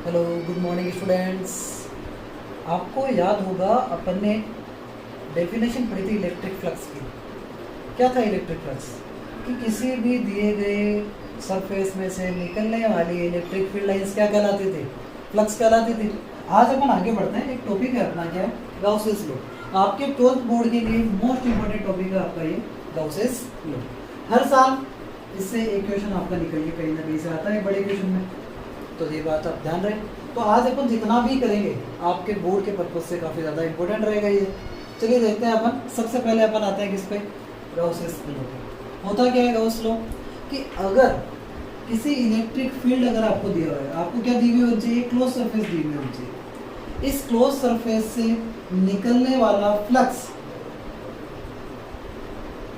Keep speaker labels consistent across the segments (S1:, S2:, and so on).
S1: Hello, good morning students. आपको याद होगा अपन ने डेफिनेशन पढ़ी थी इलेक्ट्रिक फ्लक्स की। क्या था इलेक्ट्रिक फ्लक्स? कि किसी भी दिए गए सरफेस में से निकलने वाली इलेक्ट्रिक फील्ड लाइंस क्या कहलाती थी? फ्लक्स कहलाती थी। आज अपन आगे बढ़ते हैं। एक टॉपिक है अपना, क्या है? गाउसेस लॉ। आपके 12th बोर्ड के लिए मोस्ट इंपॉर्टेंट टॉपिक है आपका ये गाउसेस लॉ। हर साल इससे एक क्वेश्चन आपका निकल के कहीं ना कहीं से आता है बड़े क्वेश्चन में, तो ये बात आप ध्यान रहे। तो आज अपन जितना भी करेंगे आपके बोर्ड के पर्पज से काफ़ी ज़्यादा इंपॉर्टेंट रहेगा ये। चलिए देखते हैं अपन। सबसे पहले अपन आते हैं किस पे? गाउसेस लॉ पे। होता क्या है गाउस लॉ? कि अगर किसी इलेक्ट्रिक फील्ड अगर आपको दिया हुआ है, आपको क्या दी हुई होनी चाहिए? क्लोज सरफेस दी हुई होनी चाहिए। इस क्लोज सरफेस से निकलने वाला फ्लक्स,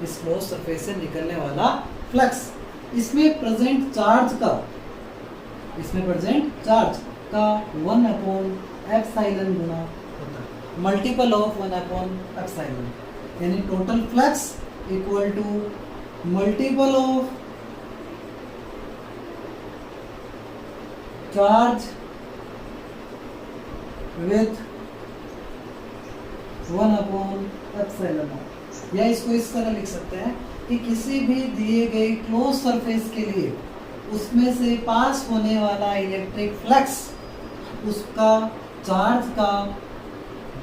S1: इस क्लोज सरफेस से निकलने वाला फ्लक्स, इसमें प्रेजेंट चार्ज का, इसमें प्रेजेंट चार्ज का 1/एप्सिलॉन गुना होता है, मल्टीपल ऑफ 1/एप्सिलॉन, यानी total flux equal to multiple of charge with 1/एप्सिलॉन। या इसको इस तरह लिख सकते हैं कि किसी भी दिए गए क्लोज सरफेस के लिए उसमें से पास होने वाला इलेक्ट्रिक फ्लक्स, उसका चार्ज का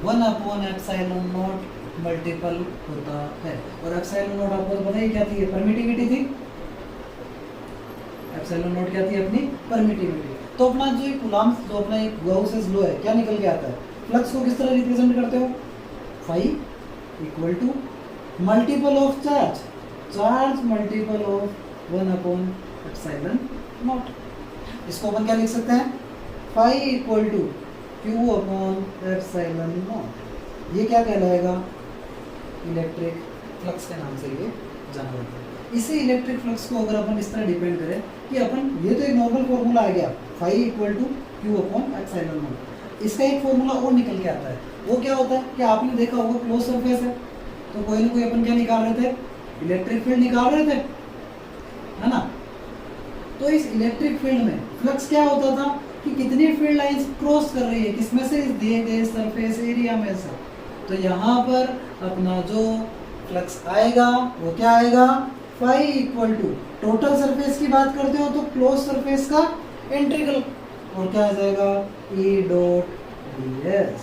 S1: 1/एप्सिलॉन मल्टीपल होता है। और एप्सिलॉन नॉट आपको पता ही क्या थी? परमिटिविटी थी। एप्सिलॉन नॉट क्या थी? अपनी परमिटिविटी। तो अपना जो कूलम्ब, जो अपना एक गाउसेस लॉ है, क्या निकल के आता है? फ्लक्स को किस तरह रिप्रेजेंट करते हो? Phi equal to multiple of charge, charge multiple of 1/एप्सिलॉन नॉट। इसको अपन क्या लिख सकते हैं? फाई इक्वल टू Q/एप्सिलॉन नॉट। ये क्या कहलाएगा? इलेक्ट्रिक फ्लक्स के नाम से ये जाना जाता है। इसी इलेक्ट्रिक फ्लक्स को अगर अपन इस तरह डिपेंड करें कि अपन, ये तो एक नॉर्मल फॉर्मूला आ गया, फाई इक्वल टू Q/एप्सिलॉन नॉट। इसका एक फॉर्मूला और निकल के आता है। वो क्या होता है कि आपने देखा होगा, क्लोज सरफेस है तो कोई ना कोई अपन क्या निकाल रहे थे? इलेक्ट्रिक फील्ड निकाल रहे थे, है ना? तो इस इलेक्ट्रिक फील्ड में फ्लक्स क्या होता था कि कितनी फील्ड लाइंस क्रॉस कर रही है, किसमें से? इस दिए गए सरफेस एरिया में से। तो यहाँ पर अपना जो फ्लक्स आएगा वो क्या आएगा? Phi equal to, total surface की बात करते हो तो क्लोज सरफेस का इंटीग्रल, और क्या आ जाएगा? ई डॉट डी एस।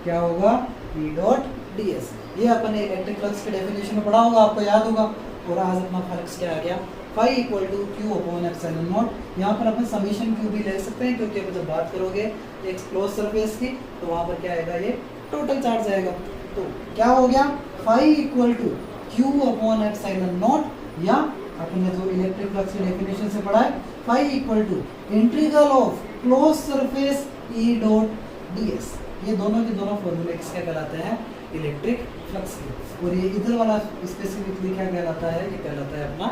S1: क्या होगा? ई डॉट डी एस। ये अपन इलेक्ट्रिक फ्लक्स के डेफिनेशन में पढ़ा होगा, आपको याद होगा। और आज अपना फ्लक्स क्या आ गया? फाई इक्वल टू Q/एप्सिलॉन नॉट। यहाँ पर अपन समीशन Q भी ले सकते हैं, क्योंकि अब जब बात करोगे एक क्लोज सरफेस की तो वहाँ पर क्या आएगा? ये टोटल चार्ज आएगा। तो क्या हो गया? फाई इक्वल टू Q/एप्सिलॉन नॉट, या अपन ने जो इलेक्ट्रिक फ्लक्स के डेफिनेशन से पढ़ा है, phi equal to integral of close surface E dot D S. ये दोनों के दोनों फॉर्मूले किसके कहलाते हैं? इलेक्ट्रिक फ्लक्स के। और ये इधर वाला स्पेसिफिकली क्या कहलाता है? ये कहलाता है अपना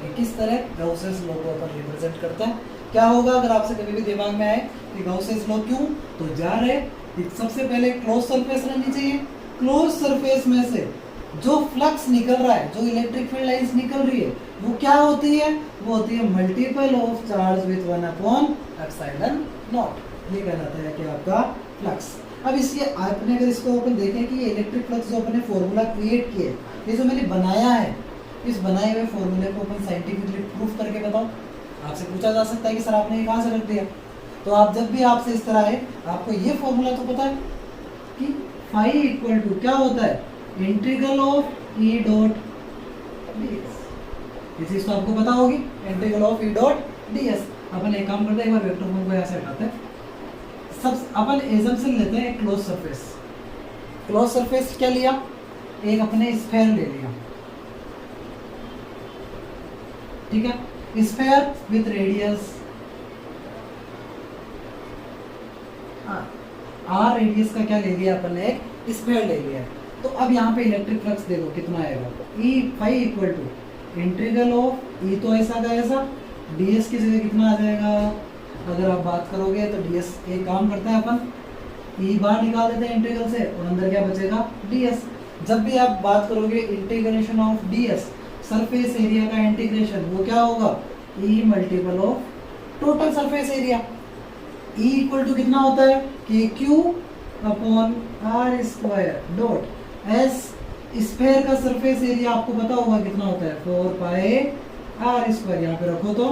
S1: कि किस तरह गाउसेस लॉ को अपन रिप्रेजेंट करते हैं। क्या होगा अगर आपसे कभी भी दिमाग में आए कि गाउसेस लॉ क्यों, तो जा रहे सबसे पहले क्लोज सरफेस रहनी चाहिए। क्लोज सरफेस में से जो फ्लक्स निकल रहा है, जो इलेक्ट्रिक फील्ड लाइंस निकल रही है, वो क्या होती है? वो होती है मल्टीपल ऑफ चार्ज विथ 1/एप्सिलॉन नॉट। ये कहलाता है कि आपका फ्लक्स। अब इसके आपने अगर इसको अपन देखें कि ये इलेक्ट्रिक फ्लक्स जो अपने फॉर्मूला क्रिएट किए, ये जो मैंने बनाया है, इस बनाए हुए फॉर्मूले को अपन साइंटिफिकली प्रूफ करके बताओ। आपसे पूछा जा सकता है कि सर आपने ये कहाँ से रख दिया? तो आप जब भी आपसे इस तरह आए, आपको ये फॉर्मूला तो पता है कि फाई इक्वल टू क्या होता है? Integral of E dot D S. ये चीज तो आपको पता होगी, integral of E dot D S. अपन एक काम करते हैं, एक बार वेक्टर फॉर्म को यहाँ से हटाते हैं। सब अपन एजम्पशन लेते हैं क्लोज सरफेस। क्लोज सरफेस क्या लिया? एक अपने स्फेयर ले लिया, ठीक है? Sphere with radius R, radius का क्या ले लिया अपन ने? एक स्फेयर ले लिया। तो अब यहाँ पे इलेक्ट्रिक फ्लक्स देखो कितना आएगा? E phi equal to integral of, E तो ऐसा का ऐसा, डी एस की जगह कितना आ जाएगा? अगर आप बात करोगे तो डी एस, एक काम करते हैं अपन, ई बाहर निकाल देते हैं इंटीग्रल से, और अंदर क्या बचेगा? D S. जब भी आप बात करोगे integration of D S, surface area का इंटीग्रेशन, वो क्या होगा? E multiple of total surface area. E equal to कितना होता है K Q upon R square dot S, sphere का सरफेस एरिया आपको पता होगा कितना होता है 4 पाई आर स्क्वायर, यहाँ पे रखो तो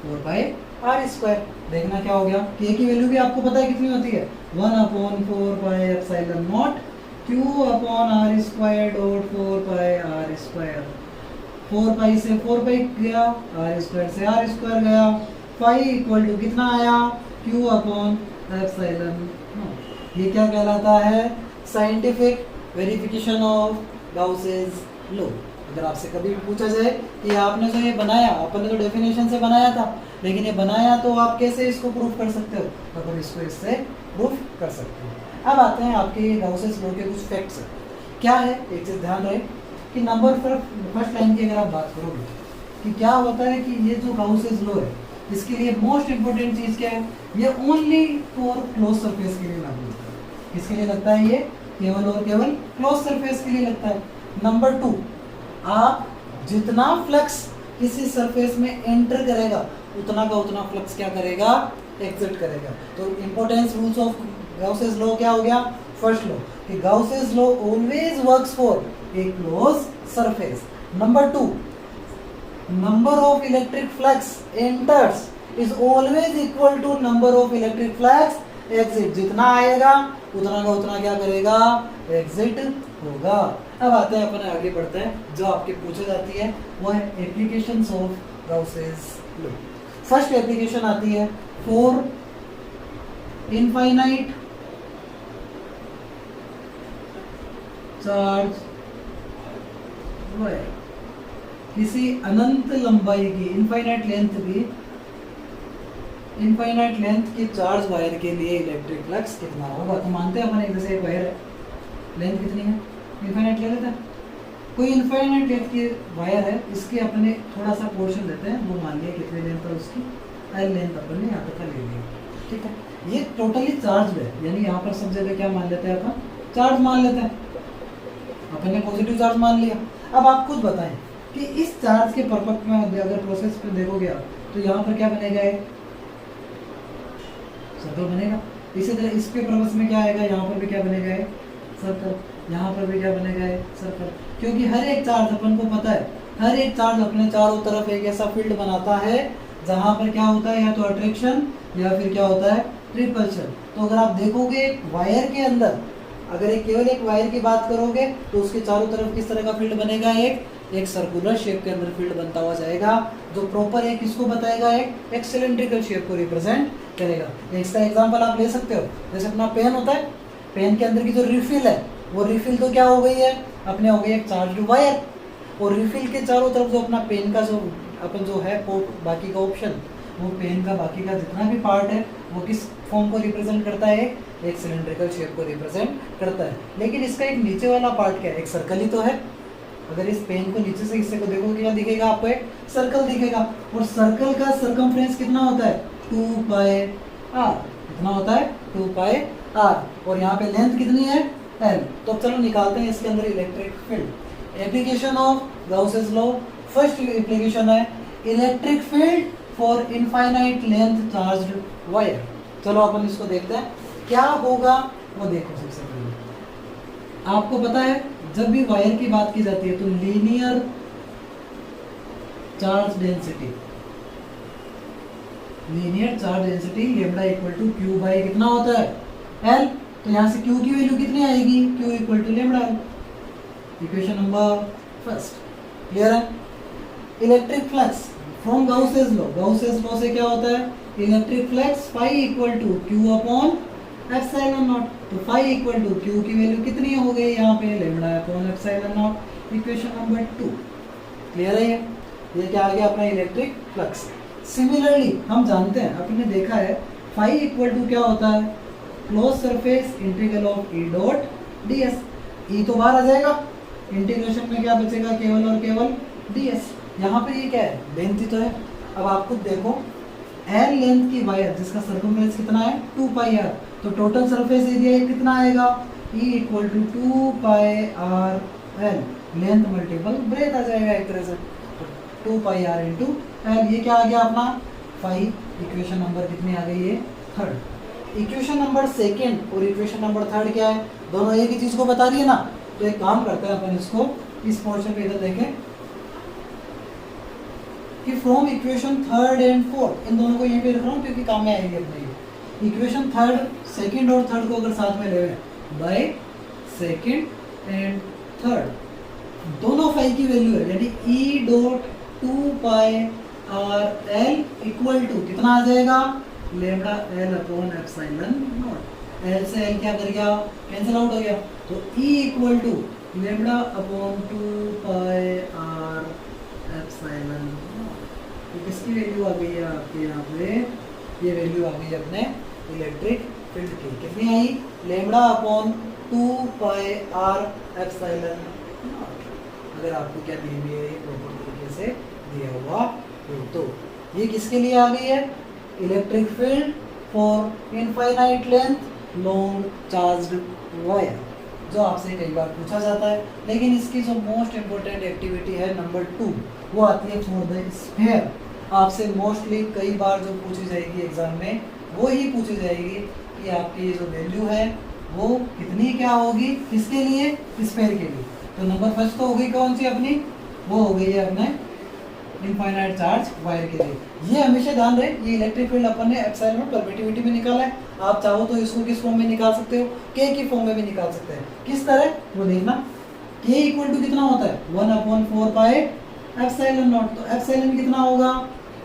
S1: 4 पाई आर स्क्वायर। देखना क्या हो गया, के की वैल्यू भी आपको पता है कितनी होती है 1 upon 4 pi epsilon naught Q upon R square dot 4 pi R square. 4 pi से 4 पाई गया, आर स्क्वायर से आर स्क्वायर गया, पाई इक्वल टू कितना आया क्यू अपॉन एप्सिलॉन नॉट। ये क्या कहलाता है, scientific verification of Gauss's law. अगर आपसे कभी पूछा जाए कि आपने जो ये बनाया, आपने तो डेफिनेशन से बनाया था, लेकिन ये बनाया तो आप कैसे इसको प्रूफ कर सकते हो, तो अपन इसको इससे प्रूफ कर सकते हैं। अब आते हैं आपके गाउसेस लॉ के कुछ फैक्ट्स। क्या है, एक चीज़ ध्यान रहे कि नंबर फर्स्ट लाइन की अगर आप बात करोगे कि क्या होता है कि ये जो गाउसेस लॉ है, इसके लिए मोस्ट इंपॉर्टेंट चीज़ क्या है, ये ओनली फॉर क्लोज सरफेस के लिए लागू होता है। किसके लिए लगता है, ये केवल और केवल क्लोज सरफेस के लिए लगता है। नंबर 2, आप जितना फ्लक्स किसी सरफेस में एंटर करेगा उतना का उतना फ्लक्स क्या करेगा, एग्जिट करेगा। तो importance rules of Gauss's law क्या हो गया, फर्स्ट लॉ कि Gauss's law always works for a close surface. Number 2, number of electric flux enters is always equal to number of electric flux exit. जितना आएगा उतना का उतना क्या करेगा, एग्जिट होगा। अब आते हैं अपन आगे बढ़ते हैं, जो आपके पूछे जाती है वो है applications of Gauss's law. First application आती है फॉर इनफाइनाइट चार्ज वायर। किसी अनंत लंबाई की, इनफाइनाइट लेंथ की चार्ज वायर के लिए इलेक्ट्रिक फ्लक्स कितना होगा। तो मानते हैं अपन जैसे एक वायर है, लेंथ कितनी है, इनफाइनाइट ले लेते हैं। कोई इनफाइनाइट लेंथ की वायर है, इसके अपने थोड़ा सा पोर्शन देते हैं, वो मान लिया कितनी लेंथ है उसकी, एल लेंथ अपन ने यहाँ तक ले लिया, ठीक है। ये टोटली चार्ज है, यानी यहाँ पर सब जगह क्या मान लेते हैं अपन, चार्ज मान लेते हैं। अपन ने पॉजिटिव चार्ज मान लिया। अब आप खुद बताएं कि इस चार्ज के परपक में अगर प्रोसेस पे देखोगे आप, तो यहाँ पर क्या बनेगा, एक सर्कल बनेगा। इसी तरह इसके प्रवेश में क्या आएगा, यहाँ पर भी क्या बनेगा, एक सर्कल, यहाँ पर भी क्या बनेगा, एक सर्कल। क्योंकि हर एक चार्ज अपन को पता है, हर एक चार्ज अपने चारों तरफ एक ऐसा फील्ड बनाता है जहाँ पर क्या होता है, या तो अट्रैक्शन या फिर क्या होता है, रिपल्शन। तो अगर आप देखोगे वायर के अंदर, अगर एक केवल एक वायर की बात करोगे तो उसके चारों तरफ किस तरह का फील्ड बनेगा, एक सर्कुलर शेप के अंदर फील्ड बनता हुआ जाएगा, जो प्रॉपर एक किसको बताएगा, एक सिलेंड्रिकल शेप को रिप्रेजेंट करेगा। इसका एग्जांपल आप ले सकते हो, जैसे अपना पेन होता है, पेन के अंदर की जो रिफिल है, वो रिफिल तो क्या हो गई है, अपने हो गई एक चार्ज वायर, और रिफिल के चारों तरफ जो अपना पेन का जो अपन जो है बाकी का ऑप्शन, वो पेन का बाकी का जितना भी पार्ट है वो किस फॉर्म को रिप्रेजेंट करता है, एक सिलेंड्रिकल शेप को रिप्रेजेंट करता है। लेकिन इसका एक नीचे वाला पार्ट क्या है, एक सर्कल ही तो है। अगर इस पेन को नीचे से हिस्से को देखोगे क्या दिखेगा आपको, एक सर्कल दिखेगा, और सर्कल का सर्कमफ्रेंस कितना होता है, 2 पाई आर। कितना होता है, 2 पाई आर, और यहाँ पे लेंथ कितनी है, एल। तो अब चलो निकालते हैं इसके अंदर electric field. Application of Gauss's law, first application है electric field for infinite length charged wire. चलो अपन इसको देखते हैं क्या होगा, वो देखो। सबसे पहले आपको पता है जब भी वायर की बात की जाती है तो linear charge density, lambda equal to Q by कितना होता है, एल। तो यहाँ से क्यू की वैल्यू कितनी आएगी, Q equal to lambda L. Equation number first clear है। Electric flux from Gauss's law से क्या होता है, electric flux phi equal to Q upon epsilon naught. तो फाई इक्वल टू क्यू की वैल्यू कितनी हो गई यहाँ पे, lambda upon epsilon naught. Equation number 2 clear है। ये क्या आ गया अपना इलेक्ट्रिक फ्लक्स। सिमिलरली हम जानते हैं, आपने देखा है फाई इक्वल टू क्या होता है, close surface integral of E dot D S. E तो बाहर आ जाएगा, इंटीग्रेशन में क्या बचेगा, केवल और केवल डी एस। यहाँ पे ये क्या है, लेंथ ही तो है। अब आप खुद देखो, एल लेंथ की वायर जिसका सर्कमफ्रेंस कितना है, 2 पाई आर, तो टोटल सरफेस एरिया कितना आएगा, E equal to 2 pi R L, length multiple breadth आ जाएगा एक तरह से, 2 पाई आर इंटू एल। ये क्या आ गया अपना फाई इक्वेशन नंबर कितनी आ गई है, थर्ड। इक्वेशन नंबर सेकेंड और इक्वेशन नंबर थर्ड क्या है, दोनों एक ही चीज को बता रही है ना। तो एक काम करते हैं अपन इसको इस पोर्शन पे इधर देखें कि from equation third and fourth, इन दोनों को यहीं पे रख रहा हूँ क्योंकि काम में आएगी अपने ये। इक्वेशन थर्ड, सेकंड और थर्ड को अगर साथ में ले बाय सेकंड एंड थर्ड, दोनों फाई की वैल्यू है, यानी E dot 2 pi R L equal to कितना आ जाएगा, lambda L upon epsilon naught. L से एल क्या कर गया, कैंसिल आउट हो गया, तो E equal to lambda upon 2 pi R epsilon naught. तो किसकी वैल्यू आ गई है आपके यहाँ पे, ये वैल्यू आ गई है अपने इलेक्ट्रिक फील्ड की, कितनी आई, lambda upon 2 pi R epsilon naught. अगर आपको क्या दी हुई है प्रॉपर तरीके से दिया हुआ हो तो ये किसके लिए आ गई है, electric field for infinite length long charged wire, जो आपसे कई बार पूछा जाता है। लेकिन इसकी जो मोस्ट इंपॉर्टेंट एक्टिविटी है नंबर 2, वो आती है फॉर द स्फीयर। आपसे मोस्टली कई बार जो पूछी जाएगी एग्जाम में वो ही पूछी जाएगी कि आपकी ये जो वैल्यू है वो कितनी क्या होगी, किसके लिए, स्फीयर के लिए। तो नंबर फर्स्ट तो हो गई कौन सी अपनी, वो हो गई है अपने इनफाइनाइट चार्ज वायर के लिए। ये हमेशा ध्यान रहे, ये इलेक्ट्रिक फील्ड अपन ने एप्सिलॉन नॉट परमिटिविटी में निकाला है। आप चाहो तो इसको किस फॉर्म में निकाल सकते हो, के की फॉर्म में भी निकाल सकते हैं। किस तरह वो देखना, के इक्वल टू कितना होता है 1/4 पाई एप्सिलॉन नॉट। तो एप्सिलॉन कितना होगा,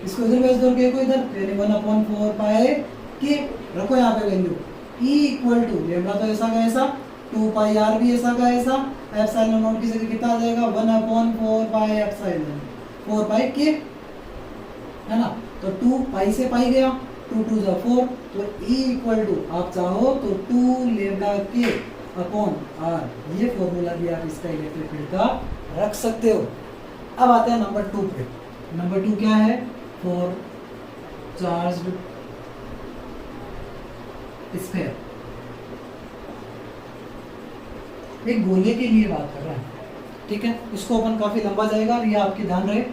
S1: इसको इधर भेज दो, के को इधर, यानी 1/4 पाई के रखो यहाँ पे value. E equal to lambda तो ऐसा का ऐसा, 2 पाई आर भी ऐसा का ऐसा, एप्सिलॉन नॉट की जगह कितना आ जाएगा 1/4 पाई एप्सिलॉन 4 पाई के, है ना। तो 2 पाई से पाई गया, 2 2 जा 4, तो E इक्वल टू आप चाहो तो 2 लेमडा के अपॉन आर, ये फॉर्मूला भी आप इसका इलेक्ट्रिक फील्ड का रख सकते हो। अब आते हैं नंबर 2 पे। नंबर 2 क्या है, फॉर चार्ज्ड स्फीयर, एक गोले के लिए बात कर रहा है, ठीक है। इसको अपन काफी लंबा जाएगा और ये आपके ध्यान रहे,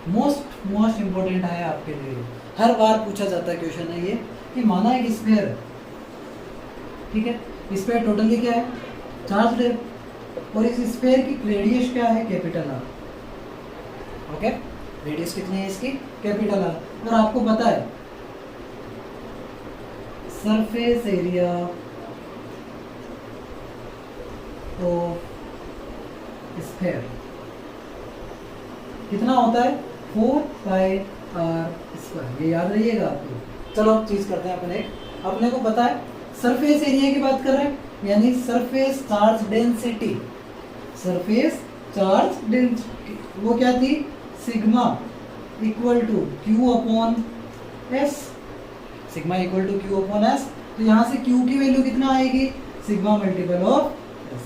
S1: मोस्ट इंपॉर्टेंट है आपके लिए, हर बार पूछा जाता है क्वेश्चन है ये कि माना एक स्फीयर है, ठीक है। स्फीयर टोटली क्या है, चार्ज है, और इस स्फीयर की रेडियस क्या है, कैपिटल आर, ओके। रेडियस कितनी है इसकी, कैपिटल आर। और आपको पता है सरफेस एरिया ऑफ स्फीयर कितना होता है 4 पाई आर स्क्वायर, ये याद रहिएगा आपको। चलो अब चीज करते हैं अपने, अपने को पता है सरफेस एरिया की बात कर रहे हैं, यानी surface charge density, surface charge density वो क्या थी, sigma equal to Q upon S, sigma equal to Q upon S. तो यहाँ से क्यू की वैल्यू कितना आएगी, sigma multiple of S,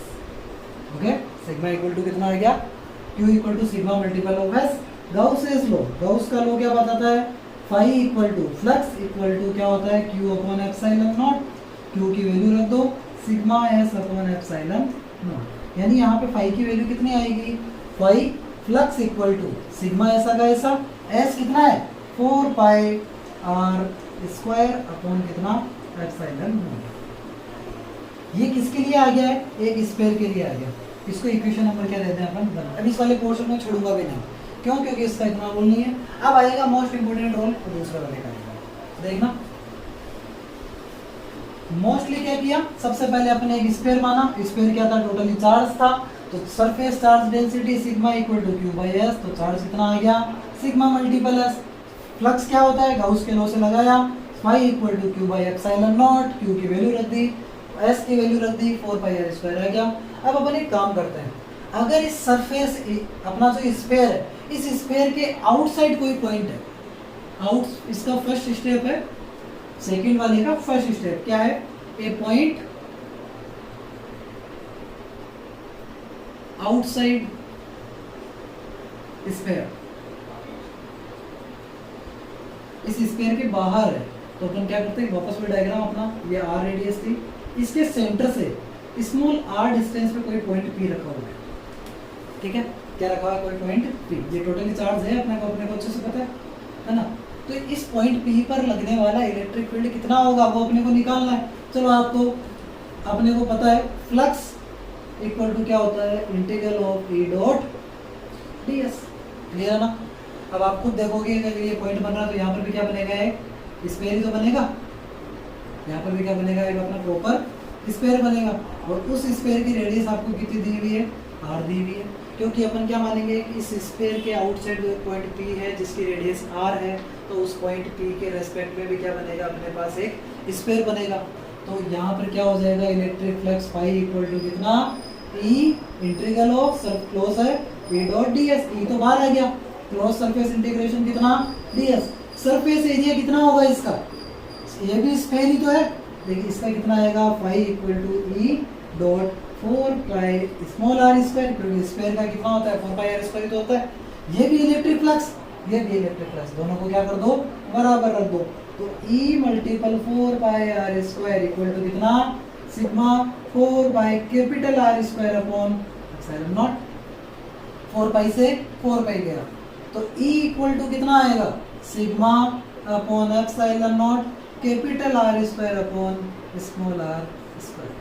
S1: okay. Sigma equal to कितना आ गया, Q equal to sigma multiple of S. Gauss's law, Gauss का लॉ क्या बताता है, phi equal to flux equal to क्या होता है, Q upon epsilon naught. Q की वैल्यू रख दो, sigma S upon epsilon naught, यानी यहाँ पे फाई की वैल्यू कितनी आएगी, phi flux equal to sigma ऐसा का ऐसा, एस कितना है 4 पाई आर स्क्वायर अपॉन कितना एप्सिलॉन नॉट। ये किसके लिए आ गया है, एक स्फीयर के लिए आ गया। इसको इक्वेशन नंबर क्या देते हैं अपन 1। अब इस वाले पोर्शन में छोड़ूंगा भी नहीं, क्यों, क्योंकि इसका इतना रोल नहीं है। अब आएगा मोस्ट इंपोर्टेंट रोल, तो दूसरा वाले का आएगा, देखना। मोस्टली क्या किया, सबसे पहले अपने एक स्फीयर माना, स्फीयर क्या था, टोटली चार्ज था, तो surface charge density sigma equal to Q by S, तो चार्ज कितना आ गया, सिग्मा मल्टीपल एस। फ्लक्स क्या होता है, गाउस के लॉ से लगाया, phi equal to Q by epsilon naught, Q की वैल्यू रख दी, एस की वैल्यू रख दी, 4 पाई आर स्क्वायर आ गया। अब अपन एक काम करते हैं, अगर इस सरफेस अपना जो स्फीयर है, इस स्फीयर के आउटसाइड कोई पॉइंट है, आउट इसका फर्स्ट स्टेप है, सेकंड वाले का फर्स्ट स्टेप क्या है, ए पॉइंट आउटसाइड स्फीयर, इस स्फीयर के बाहर है, तो अपन क्या करते हैं, वापस में डायग्राम अपना, ये आर रेडियस थी, इसके सेंटर से स्मॉल आर डिस्टेंस पे कोई पॉइंट पी रखा हुआ है, ठीक है। क्या रखा हुआ है, कोई पॉइंट पी, ये टोटली चार्ज है, अपने को अच्छे से पता है ना। तो इस पॉइंट P पर लगने वाला इलेक्ट्रिक फील्ड कितना होगा वो अपने को निकालना है। चलो आपको अपने को पता है फ्लक्स इक्वल टू क्या होता है integral of E dot ds, clear है ना। अब आप खुद देखोगे अगर ये पॉइंट बन रहा है तो यहाँ पर भी क्या बनेगा, एक स्फीयर ही तो बनेगा, यहाँ पर भी क्या बनेगा, एक अपना प्रॉपर स्फीयर बनेगा। और उस स्फीयर की रेडियस आपको कितनी दी हुई है, r दी हुई है, क्योंकि अपन क्या मानेंगे कि इस स्फीयर के आउटसाइड जो पॉइंट P है जिसकी रेडियस r है, तो उस पॉइंट P के रेस्पेक्ट में भी क्या बनेगा, अपने पास एक स्फीयर बनेगा। तो यहाँ पर क्या हो जाएगा, electric flux phi equal to कितना, E इंटीग्रल ऑफ क्लोज है E डॉट ds, E तो बाहर आ गया, क्लोज सरफेस इंटीग्रेशन कितना ds, सरफेस एरिया कितना होगा इसका, ये भी स्फीयर ही तो है, देखिए इसका कितना आएगा, phi equal to E dot 4 pi small r square, क्योंकि स्फीयर का कितना होता है 4 पाई r स्क्वायर तो होता है। ये भी इलेक्ट्रिक फ्लक्स, ये भी इलेक्ट्रिक फ्लक्स, दोनों को क्या कर दो, बराबर रख दो। तो E multiple 4 pi r square equal to कितना, sigma 4 by capital R square upon epsilon naught, 4 pi से 4 पाई गया, तो E इक्वल टू कितना आएगा, sigma upon epsilon naught capital R square upon small r square,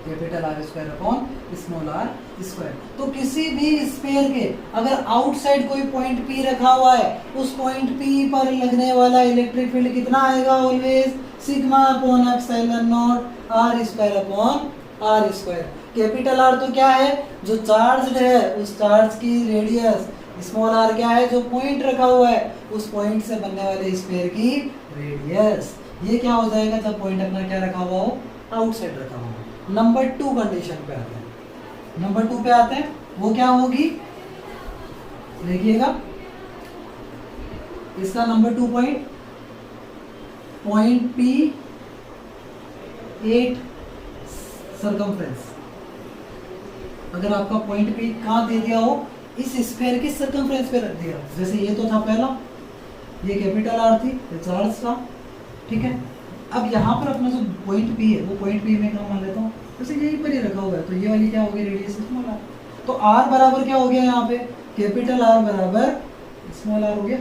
S1: capital R square upon small r square. तो किसी भी sphere के अगर आउटसाइड कोई पॉइंट P रखा हुआ है, उस पॉइंट P पर लगने वाला इलेक्ट्रिक फील्ड कितना आएगा, always sigma upon epsilon not r square upon r square. Capital R तो क्या है, जो चार्ज है उस चार्ज की रेडियस, स्मॉल r क्या है, जो पॉइंट रखा हुआ है उस पॉइंट से बनने वाले स्फीयर की रेडियस। ये क्या हो जाएगा, जब पॉइंट अपना क्या रखा हुआ हो, आउटसाइड रखा हुआ हो। नंबर 2 कंडीशन पे आते हैं, नंबर 2 पे आते हैं, वो क्या होगी, देखिएगा इसका नंबर 2 पॉइंट P 8 सर्कमफ्रेंस, अगर आपका पॉइंट P कहाँ दे दिया हो, इस स्फीयर के सर्कमफ्रेंस पे रख दिया, जैसे ये तो था पहला, ये कैपिटल R थी, ये चार्ज था, ठीक है। अब यहाँ पर अपना जो पॉइंट P है वो पॉइंट P में क्या मान लेता हूँ, जैसे यहीं पर ही रखा हुआ है, तो ये वाली क्या हो गई, रेडियस स्मॉल r, तो R बराबर क्या हो गया, यहाँ पे कैपिटल R बराबर स्मॉल r हो गया।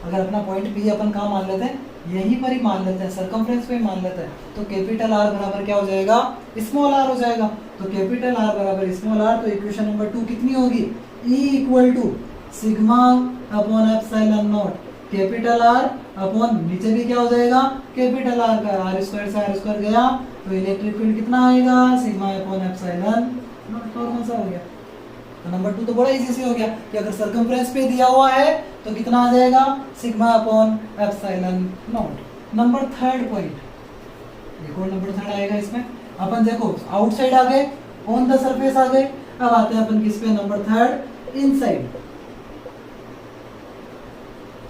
S1: अगर अपना पॉइंट P अपन कहाँ मान लेते हैं, यहीं पर ही मान लेते हैं, सर्कमफ्रेंस पे मान लेते हैं, तो कैपिटल R बराबर क्या हो जाएगा, स्मॉल r हो जाएगा। तो कैपिटल R बराबर स्मॉल r, तो इक्वेशन नंबर 2 कितनी होगी, E equal to sigma upon epsilon naught capital R upon नीचे भी क्या हो जाएगा, कैपिटल R का r स्क्वायर से r स्क्वायर गया, तो इलेक्ट्रिक फील्ड कितना आएगा, सिग्मा अपॉन एप्सिलॉन नॉट। और कौन सा हो गया, तो नंबर 2 तो बड़ा इजी से हो गया कि अगर सर्कमफ्रेंस पे दिया हुआ है तो कितना आ जाएगा, sigma upon epsilon not. Number 3 point, एक और नंबर 3 आएगा इसमें, अपन देखो आउटसाइड आ गए, ऑन द सरफेस आ गए, अब आते हैं अपन किस पे, नंबर 3 इनसाइड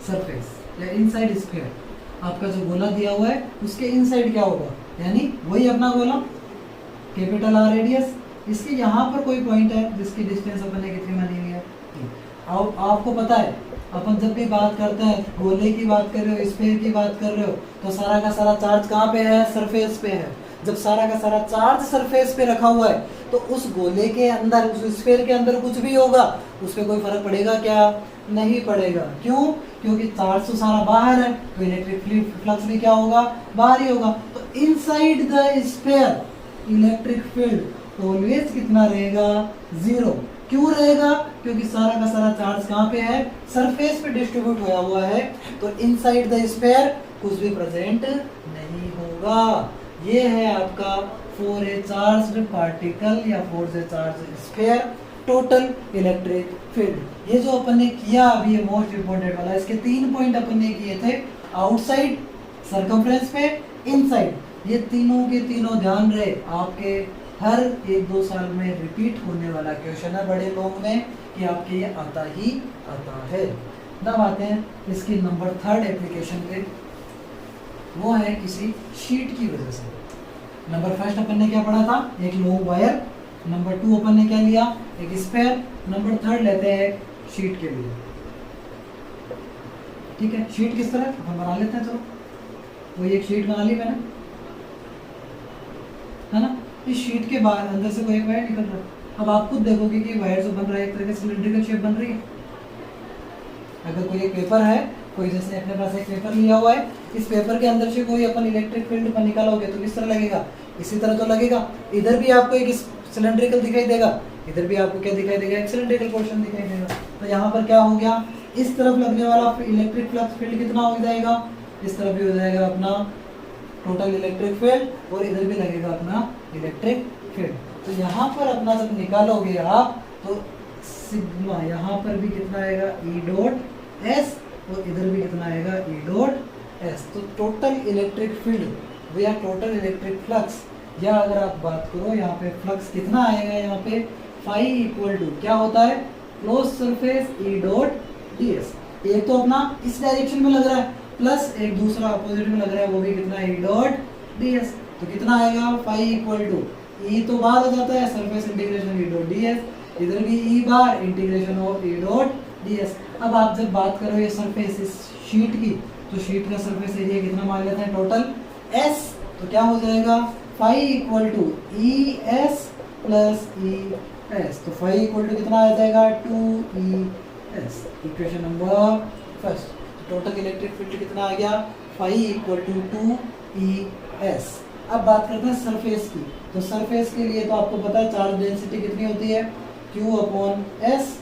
S1: सरफेस या इनसाइड स्फीयर। आपका जो गोला दिया हुआ है उसके इनसाइड क्या होगा, यानी वही अपना गोला, कैपिटल R रेडियस, इसके यहाँ पर कोई पॉइंट है जिसकी डिस्टेंस अपन ने कितनी मानी हुई है। आपको पता है अपन जब भी बात करते हैं, गोले की बात कर रहे हो, स्फीयर की बात कर रहे हो, तो सारा का सारा चार्ज कहाँ पे है, सरफेस पे है। जब सारा का सारा चार्ज सरफेस पे रखा हुआ है तो उस गोले के अंदर, उस स्फीयर के अंदर कुछ भी होगा उस पर कोई फर्क पड़ेगा क्या, नहीं पड़ेगा। क्यों, क्योंकि चार्ज तो सारा बाहर है, तो इलेक्ट्रिक फ्लक्स भी क्या होगा, बाहर ही होगा। तो inside the sphere electric field always कितना रहेगा, 0। क्यों रहेगा, क्योंकि सारा का सारा चार्ज कहाँ पे है, सरफेस पे डिस्ट्रीब्यूट होया हुआ है, तो इनसाइड द स्फीयर कुछ भी प्रेजेंट नहीं होगा। ये है आपका फॉर ए चार्ज्ड पार्टिकल या for a charged sphere total electric field. ये जो अपन ने किया अभी, ये मोस्ट इंपोर्टेंट वाला, इसके 3 पॉइंट अपन ने किए थे, आउटसाइड, सर्कमफ्रेंस पे, इनसाइड। ये तीनों के तीनों ध्यान रहे, आपके हर 1-2 साल में रिपीट होने वाला क्वेश्चन है बड़े लोग में, कि आपके ये आता ही आता है। अब आते हैं इसकी नंबर 3 एप्लीकेशन पे, वो है किसी शीट की वजह से। नंबर 1 अपन ने क्या पढ़ा था, एक लॉन्ग वायर। नंबर 2 अपन ने क्या लिया, एक स्फीयर। नंबर 3 लेते हैं शीट के लिए, ठीक है। शीट किस तरह अपन बना लेते हैं, चलो वही एक शीट बना ली मैंने, है ना। इस शीट के बाहर अंदर से कोई एक वायर निकल रहा है। अब आप खुद देखोगे कि वायर जो बन रहा है एक तरह से सिलिंड्रिकल शेप बन रही है। अगर कोई एक पेपर है कोई जैसे अपने पास एक पेपर लिया हुआ है, इस पेपर के अंदर से कोई अपन इलेक्ट्रिक फील्ड पर निकालोगे तो किस तरह लगेगा, इसी तरह तो लगेगा। इधर भी आपको एक सिलेंड्रिकल दिखाई देगा, इधर भी आपको क्या दिखाई देगा, एक सिलेंड्रिकल पोर्शन दिखाई देगा। तो यहाँ पर क्या हो गया, इस तरफ लगने वाला इलेक्ट्रिक फ्लक्स फील्ड कितना हो जाएगा, इस तरफ भी हो जाएगा अपना टोटल इलेक्ट्रिक फील्ड और इधर भी लगेगा अपना इलेक्ट्रिक फील्ड। तो यहाँ पर अपना जब निकालोगे आप तो सिग्मा यहाँ पर भी कितना आएगा ई डॉट एस और इधर भी कितना आएगा ई डॉट एस। तो टोटल इलेक्ट्रिक फील्ड या टोटल इलेक्ट्रिक फ्लक्स, या अगर आप बात करो यहाँ पे फ्लक्स कितना आएगा, यहाँ पे फाई इक्वल टू क्या होता है, close surface E dot D S. एक तो अपना इस डायरेक्शन में लग रहा है प्लस एक दूसरा अपोजिट में लग रहा है, वो भी कितना ई डॉट डी एस। तो कितना आएगा फाई इक्वल टू ई तो बाहर हो जाता है, surface integration E dot D S, इधर भी E bar integration of E dot D S. अब आप जब बात करो ये सरफेस इस शीट की, तो शीट का सरफेस एरिया कितना मान लेते हैं टोटल एस। तो क्या हो जाएगा phi equal to E S plus E S. तो फाई इक्वल टू कितना आ जाएगा 2 E S, equation number first. तो टोटल इलेक्ट्रिक फील्ड कितना आ गया, phi equal to 2 E S. अब बात करते हैं सरफेस की। तो सरफेस के लिए तो आपको पता है चार्ज डेंसिटी कितनी होती है, Q अपॉन S।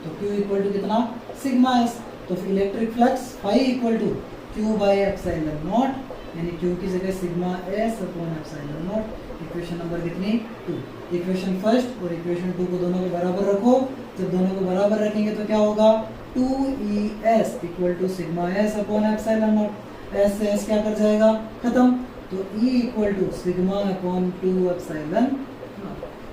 S1: तो Q इक्वल टू कितना सिग्मा S। तो electric flux phi equal to Q by epsilon naught, यानी Q की जगह sigma S upon epsilon naught. Equation number कितनी 2। इक्वेशन फर्स्ट और इक्वेशन 2 को दोनों को बराबर रखो। जब दोनों को बराबर रखेंगे तो क्या होगा 2ES equal to sigma S upon epsilon naught. S से S क्या कर जाएगा खत्म, तो E equal to sigma upon 2 epsilon.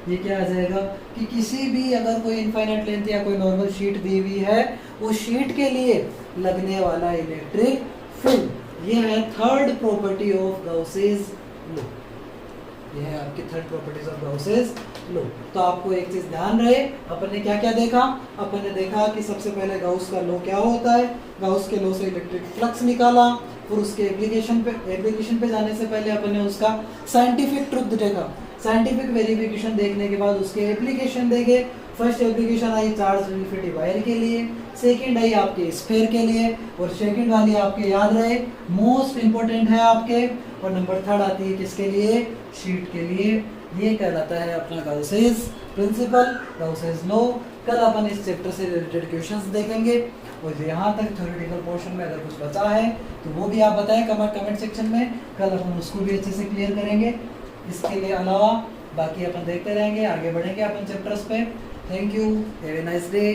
S1: ये क्या आ जाएगा कि किसी भी अगर कोई इनफाइनाइट लेंथ या कोई नॉर्मल शीट दी हुई है, उस शीट के लिए लगने वाला इलेक्ट्रिक फील्ड, ये है third property of Gauss's law. ये है आपकी third properties of Gauss's law. तो आपको एक चीज ध्यान रहे, अपन ने क्या क्या देखा, अपन ने देखा कि सबसे पहले गाउस का लॉ क्या होता है, गाउस के लॉ से इलेक्ट्रिक फ्लक्स निकाला, और उसके एप्लीकेशन पे जाने से पहले अपन ने उसका साइंटिफिक ट्रुथ देखा। साइंटिफिक वेरिफिकेशन देखने के बाद उसके एप्लीकेशन देखे। फर्स्ट एप्लीकेशन आई चार्ज इन्फिनिटी वायर के लिए, सेकंड आई आपके स्फीयर के लिए, और सेकंड वाली आपके याद रहे मोस्ट इंपॉर्टेंट है आपके, और नंबर थर्ड आती है किसके लिए, शीट के लिए। ये कहलाता है अपना गाउसेस प्रिंसिपल, गाउसेस लॉ। कल अपन इस चैप्टर से रिलेटेड क्वेश्चंस देखेंगे, और यहाँ तक थ्योरेटिकल पोर्शन में अगर कुछ बचा है तो वो भी आप बताएं कमेंट सेक्शन में, कल अपन उसको भी अच्छे से क्लियर करेंगे। इसके लिए अलावा बाकी अपन देखते रहेंगे, आगे बढ़ेंगे अपन चैप्टर्स पे। Thank you, have a nice day.